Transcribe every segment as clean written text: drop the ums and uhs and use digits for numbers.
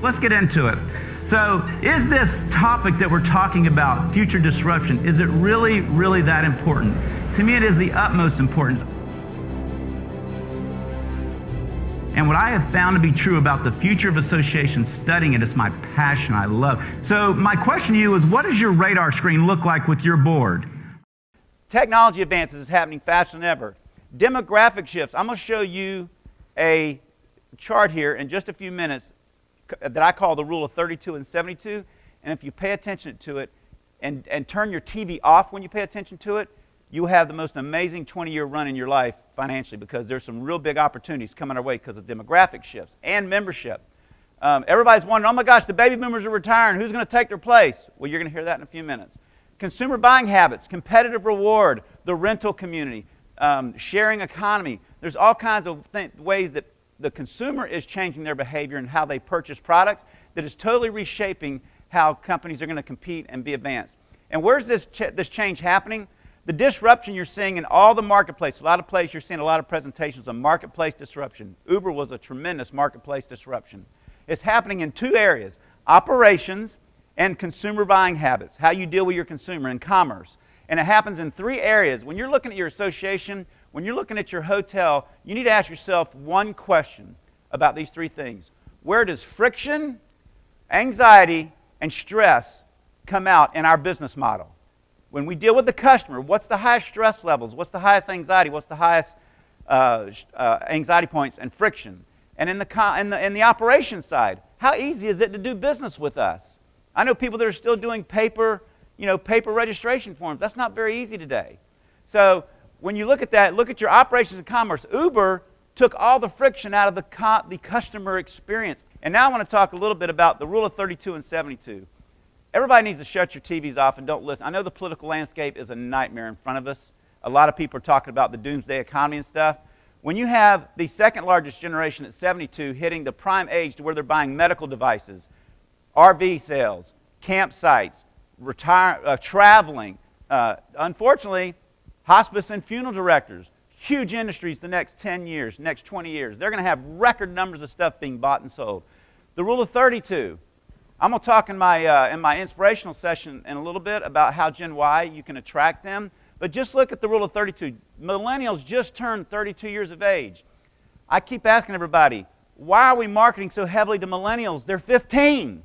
Let's get into it. So, is this topic that we're talking about, future disruption, is it really, really that important? To me, it is the utmost importance. And what I have found to be true about the future of association, studying it is my passion. I love. So my question to you is, what does your radar screen look like with your board? Technology advances is happening faster than ever. Demographic shifts. I'm going to show you a chart here in just a few minutes that I call the rule of 32 and 72. And if you pay attention to it and turn your TV off when you pay attention to it, you have the most amazing 20-year run in your life financially, because there's some real big opportunities coming our way because of demographic shifts and membership. Everybody's wondering, oh my gosh, the baby boomers are retiring. Who's going to take their place? Well, you're going to hear that in a few minutes. Consumer buying habits, competitive reward, the rental community, sharing economy. There's all kinds of ways that the consumer is changing their behavior and how they purchase products that is totally reshaping how companies are going to compete and be advanced. And where's this change happening? The disruption you're seeing in all the marketplace, a lot of places you're seeing a lot of presentations on marketplace disruption. Uber was a tremendous marketplace disruption. It's happening in two areas: operations and consumer buying habits, how you deal with your consumer in commerce. And it happens in three areas. When you're looking at your association, when you're looking at your hotel, you need to ask yourself one question about these three things. Where does friction, anxiety, and stress come out in our business model? When we deal with the customer, what's the highest stress levels? What's the highest anxiety? What's the highest anxiety points and friction? And in the operations side, how easy is it to do business with us? I know people that are still doing paper registration forms. That's not very easy today. So when you look at that, look at your operations and commerce. Uber took all the friction out of the customer experience. And now I want to talk a little bit about the rule of 32 and 72. Everybody needs to shut your TVs off and don't listen. I know the political landscape is a nightmare in front of us. A lot of people are talking about the doomsday economy and stuff. When you have the second largest generation at 72 hitting the prime age to where they're buying medical devices, RV sales, campsites, traveling, unfortunately, hospice and funeral directors, huge industries the next 10 years, next 20 years. They're going to have record numbers of stuff being bought and sold. The rule of 32. I'm going to talk in my inspirational session in a little bit about how Gen Y, you can attract them. But just look at the rule of 32. Millennials just turned 32 years of age. I keep asking everybody, why are we marketing so heavily to millennials? They're 15.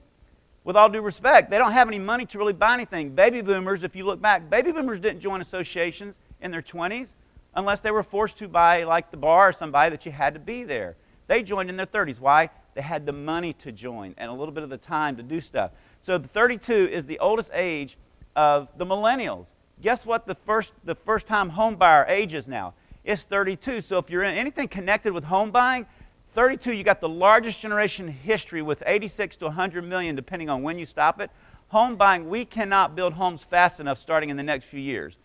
With all due respect, they don't have any money to really buy anything. Baby boomers, if you look back, baby boomers didn't join associations in their 20s unless they were forced to by like the bar or somebody that you had to be there. They joined in their 30s. Why? They had the money to join and a little bit of the time to do stuff. So the 32 is the oldest age of the millennials. Guess what the first time home buyer age is now? It's 32. So if you're in anything connected with home buying, 32, you got the largest generation in history with 86 to 100 million, depending on when you stop it. Home buying, we cannot build homes fast enough starting in the next few years.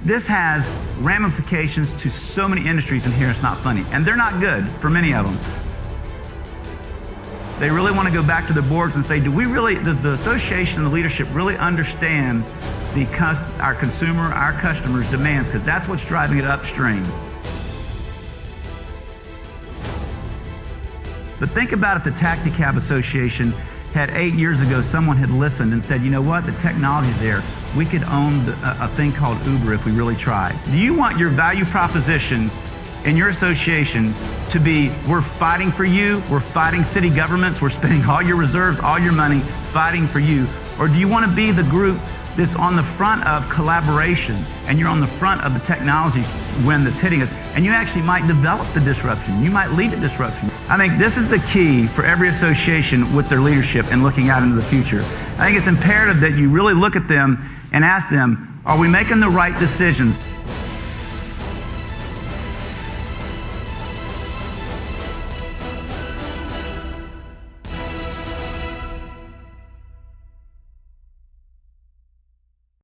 This has ramifications to so many industries in here, it's not funny. And they're not good for many of them. They really want to go back to their boards and say, does the association and the leadership really understand our consumer, our customers' demands? Because that's what's driving it upstream. But think about if the Taxi Cab Association had 8 years ago, someone had listened and said, you know what, the technology's there. We could own a thing called Uber if we really tried. Do you want your value proposition in your association to be, we're fighting for you, we're fighting city governments, we're spending all your reserves, all your money, fighting for you? Or do you want to be the group that's on the front of collaboration and you're on the front of the technology when that's hitting us, and you actually might develop the disruption, you might lead the disruption? I think this is the key for every association with their leadership and looking out into the future. I think it's imperative that you really look at them and ask them, are we making the right decisions?